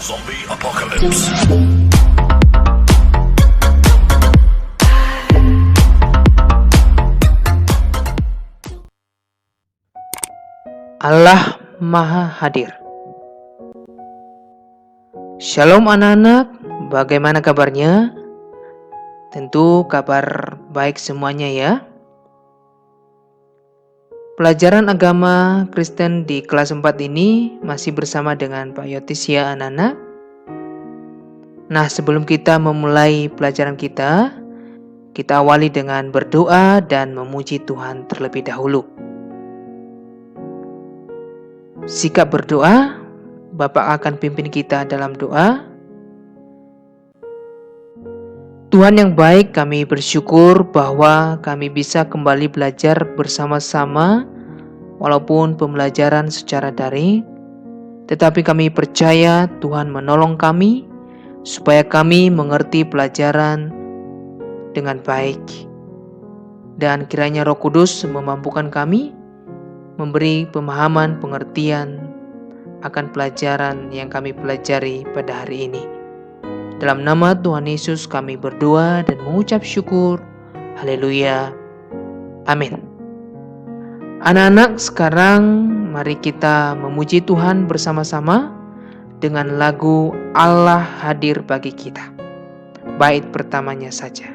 Zombie Apocalypse. Allah Maha Hadir. Shalom anak-anak, bagaimana kabarnya? Tentu kabar baik semuanya ya. Pelajaran agama Kristen di kelas 4 ini masih bersama dengan Pak Yotis ya anak-anak. Nah, sebelum kita memulai pelajaran kita awali dengan berdoa dan memuji Tuhan terlebih dahulu. Sikap berdoa, Bapak akan pimpin kita dalam doa. Tuhan yang baik, kami bersyukur bahwa kami bisa kembali belajar bersama-sama walaupun pembelajaran secara daring. Tetapi kami percaya Tuhan menolong kami supaya kami mengerti pelajaran dengan baik. Dan kiranya Roh Kudus memampukan kami memberi pemahaman pengertian akan pelajaran yang kami pelajari pada hari ini. Dalam nama Tuhan Yesus kami berdoa dan mengucap syukur. Haleluya. Amin. Anak-anak, sekarang mari kita memuji Tuhan bersama-sama dengan lagu Allah Hadir Bagi Kita. Bait pertamanya saja.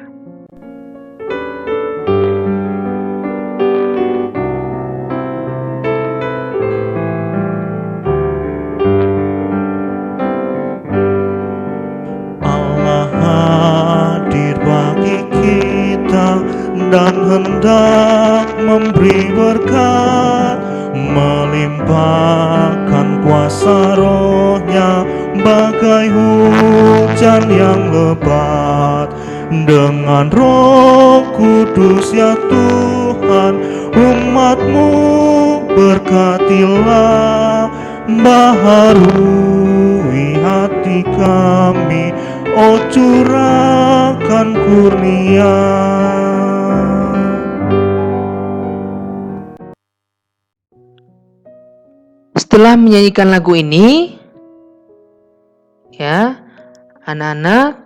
Dan hendak memberi berkat, melimpahkan kuasa Roh-Nya bagai hujan yang lebat. Dengan Roh Kudus ya Tuhan, umat-Mu berkatilah, baharui hati kami, oh curahkan kurnia. Setelah menyanyikan lagu ini, ya, anak-anak,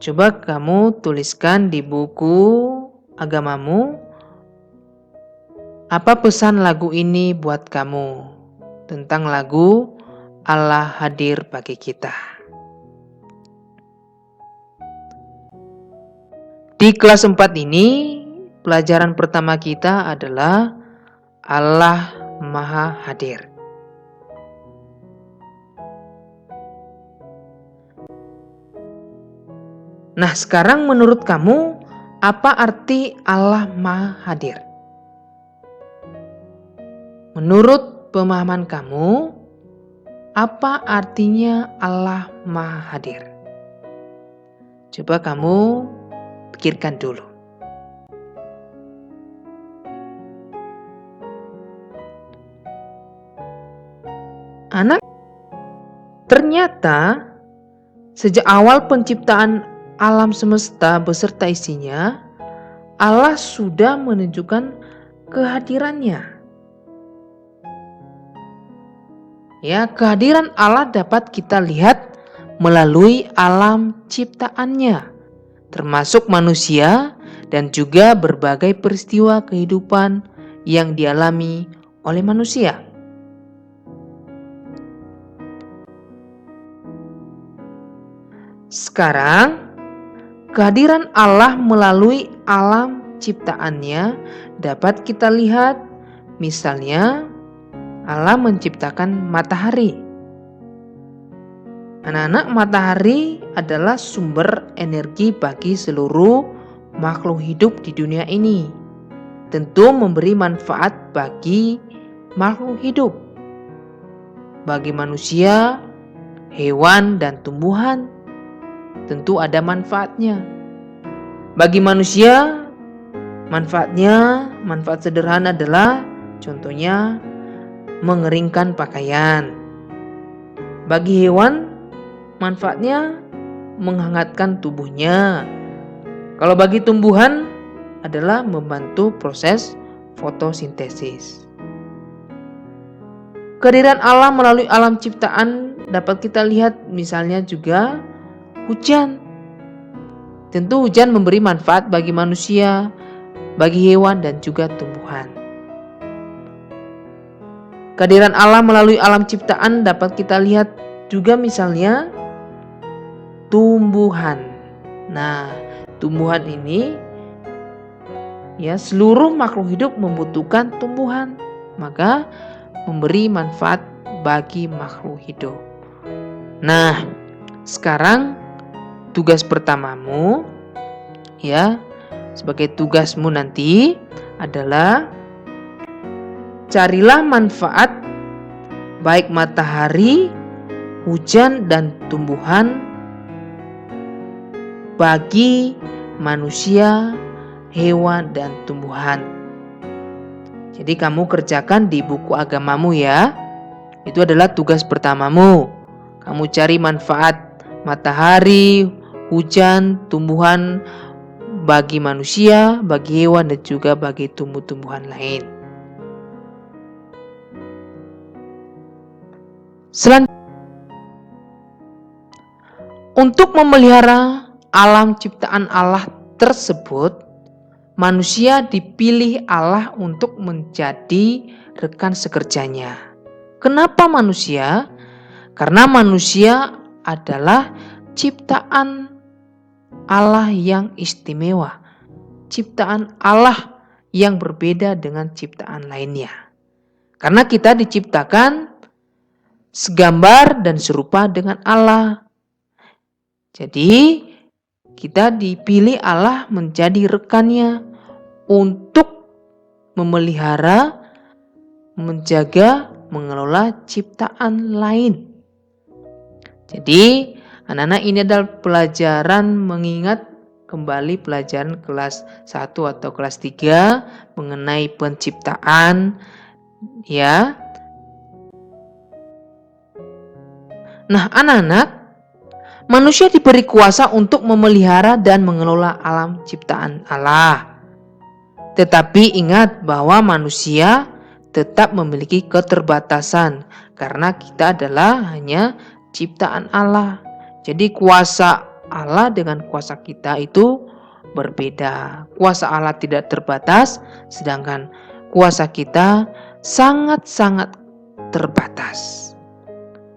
coba kamu tuliskan di buku agamamu, apa pesan lagu ini buat kamu tentang lagu Allah Hadir Bagi Kita. Di kelas 4 ini, pelajaran pertama kita adalah Allah Maha Hadir. Nah, sekarang menurut kamu, apa arti Allah Maha Hadir? Menurut pemahaman kamu, apa artinya Allah Maha Hadir? Coba kamu pikirkan dulu. Anak, ternyata sejak awal penciptaan alam semesta beserta isinya, Allah sudah menunjukkan kehadirannya. Ya, kehadiran Allah dapat kita lihat melalui alam ciptaannya, termasuk manusia dan juga berbagai peristiwa kehidupan yang dialami oleh manusia. Sekarang, kehadiran Allah melalui alam ciptaannya dapat kita lihat, misalnya Allah menciptakan matahari. Anak-anak, matahari adalah sumber energi bagi seluruh makhluk hidup di dunia ini. Tentu memberi manfaat bagi makhluk hidup, bagi manusia, hewan, dan tumbuhan. Tentu ada manfaatnya. Bagi manusia, manfaat sederhana adalah contohnya mengeringkan pakaian. Bagi hewan, manfaatnya menghangatkan tubuhnya. Kalau bagi tumbuhan adalah membantu proses fotosintesis. Kehadiran Allah melalui alam ciptaan dapat kita lihat misalnya juga hujan. Tentu hujan memberi manfaat bagi manusia, bagi hewan dan juga tumbuhan. Kehadiran Allah melalui alam ciptaan dapat kita lihat juga misalnya tumbuhan. Nah, tumbuhan ini ya, seluruh makhluk hidup membutuhkan tumbuhan, maka memberi manfaat bagi makhluk hidup. Nah, sekarang tugas pertamamu ya, sebagai tugasmu nanti adalah carilah manfaat baik matahari, hujan dan tumbuhan bagi manusia, hewan dan tumbuhan. Jadi kamu kerjakan di buku agamamu ya. Itu adalah tugas pertamamu. Kamu cari manfaat matahari, hujan, tumbuhan bagi manusia, bagi hewan dan juga bagi tumbuh-tumbuhan lain. Untuk memelihara alam ciptaan Allah tersebut, manusia dipilih Allah untuk menjadi rekan sekerjanya. Kenapa manusia? Karena manusia adalah ciptaan Allah yang istimewa. Ciptaan Allah yang berbeda dengan ciptaan lainnya. Karena kita diciptakan segambar dan serupa dengan Allah. Jadi kita dipilih Allah menjadi rekannya untuk memelihara, menjaga, mengelola ciptaan lain. Jadi anak-anak, ini adalah pelajaran mengingat kembali pelajaran kelas 1 atau kelas 3 mengenai penciptaan ya. Nah, anak-anak, manusia diberi kuasa untuk memelihara dan mengelola alam ciptaan Allah. Tetapi ingat bahwa manusia tetap memiliki keterbatasan karena kita adalah hanya ciptaan Allah. Jadi kuasa Allah dengan kuasa kita itu berbeda. Kuasa Allah tidak terbatas, sedangkan kuasa kita sangat-sangat terbatas.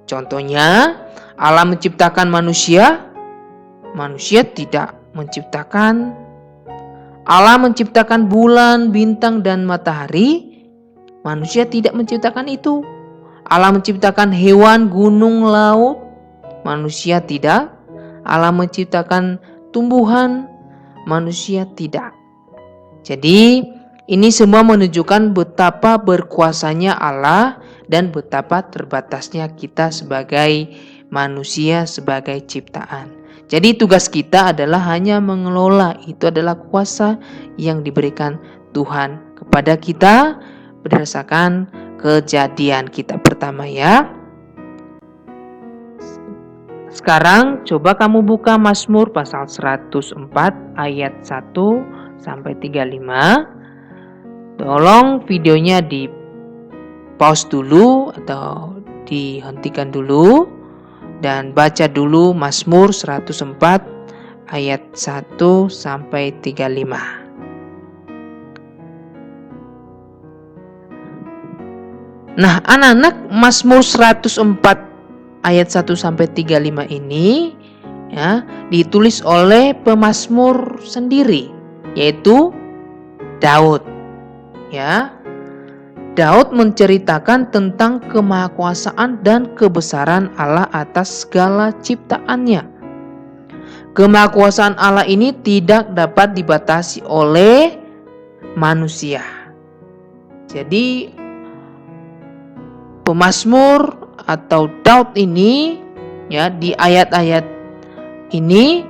Contohnya, Allah menciptakan manusia, manusia tidak menciptakan. Allah menciptakan bulan, bintang, dan matahari, manusia tidak menciptakan itu. Allah menciptakan hewan, gunung, laut, manusia tidak. Allah menciptakan tumbuhan, manusia tidak. Jadi, ini semua menunjukkan betapa berkuasanya Allah dan betapa terbatasnya kita sebagai manusia, sebagai ciptaan. Jadi tugas kita adalah hanya mengelola. Itu adalah kuasa yang diberikan Tuhan kepada kita berdasarkan kejadian kita pertama ya. Sekarang coba kamu buka Mazmur pasal 104 ayat 1 sampai 35. Tolong videonya di pause dulu atau dihentikan dulu dan baca dulu Mazmur 104 ayat 1 sampai 35. Nah, anak-anak, Mazmur 104 ayat 1 sampai 35 ini ya ditulis oleh pemazmur sendiri, yaitu Daud. Ya. Daud menceritakan tentang kemahakuasaan dan kebesaran Allah atas segala ciptaannya. Kemahakuasaan Allah ini tidak dapat dibatasi oleh manusia. Jadi pemazmur atau Daud ini ya di ayat-ayat ini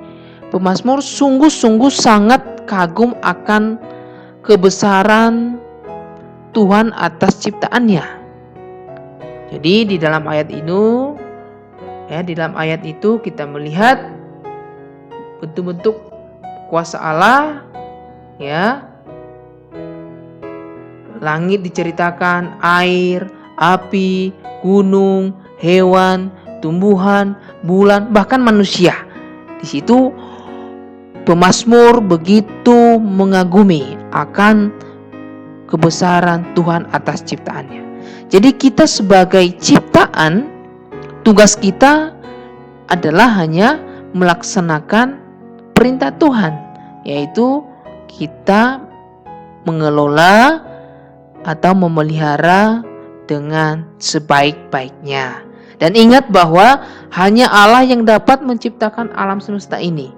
pemazmur sungguh-sungguh sangat kagum akan kebesaran Tuhan atas ciptaannya. Jadi di dalam ayat itu ya, di dalam ayat itu kita melihat bentuk-bentuk kuasa Allah ya. Langit diceritakan, air, api, gunung, hewan, tumbuhan, bulan, bahkan manusia. Di situ pemazmur begitu mengagumi akan kebesaran Tuhan atas ciptaannya. Jadi kita sebagai ciptaan, tugas kita adalah hanya melaksanakan perintah Tuhan, yaitu kita mengelola atau memelihara dengan sebaik-baiknya. Dan ingat bahwa hanya Allah yang dapat menciptakan alam semesta ini.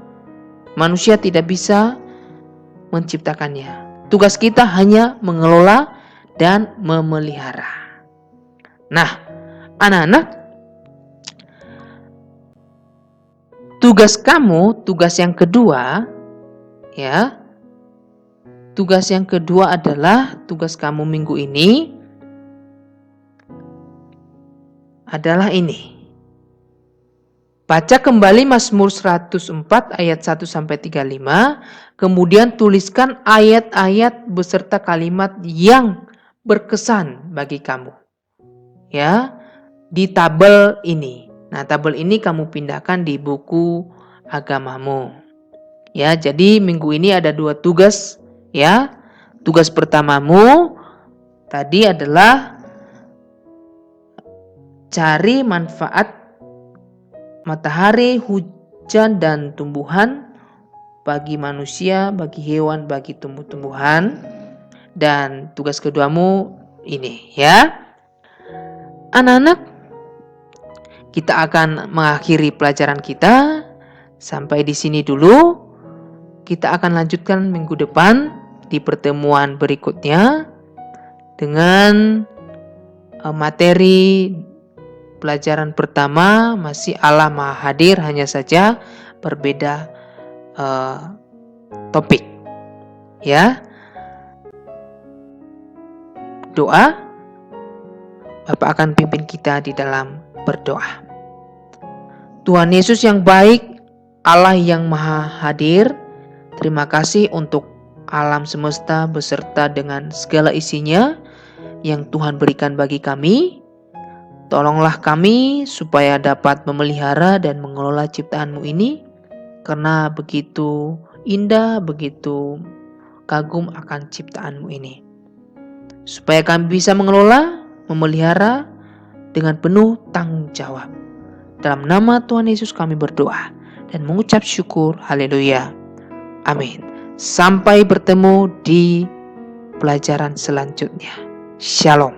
Manusia tidak bisa menciptakannya. Tugas kita hanya mengelola dan memelihara. Nah, anak-anak, tugas kamu, tugas yang kedua, ya. Tugas yang kedua adalah tugas kamu minggu ini adalah ini. Baca kembali Mazmur 104 ayat 1 sampai 35, kemudian tuliskan ayat-ayat beserta kalimat yang berkesan bagi kamu. Ya, di tabel ini. Nah, tabel ini kamu pindahkan di buku agamamu. Ya, jadi minggu ini ada 2 tugas, ya. Tugas pertamamu tadi adalah cari manfaat matahari, hujan, dan tumbuhan bagi manusia, bagi hewan, bagi tumbuh-tumbuhan. Dan tugas keduamu ini, ya. Anak-anak, kita akan mengakhiri pelajaran kita sampai di sini dulu. Kita akan lanjutkan minggu depan di pertemuan berikutnya dengan materi pelajaran pertama masih Allah Maha Hadir, hanya saja berbeda topik. Ya. Doa, Bapak akan pimpin kita di dalam berdoa. Tuhan Yesus yang baik, Allah yang Maha Hadir, terima kasih untuk alam semesta beserta dengan segala isinya yang Tuhan berikan bagi kami. Tolonglah kami supaya dapat memelihara dan mengelola ciptaan-Mu ini, karena begitu indah, begitu kagum akan ciptaan-Mu ini. Supaya kami bisa mengelola, memelihara dengan penuh tanggung jawab. Dalam nama Tuhan Yesus kami berdoa dan mengucap syukur. Haleluya. Amin. Sampai bertemu di pelajaran selanjutnya. Shalom.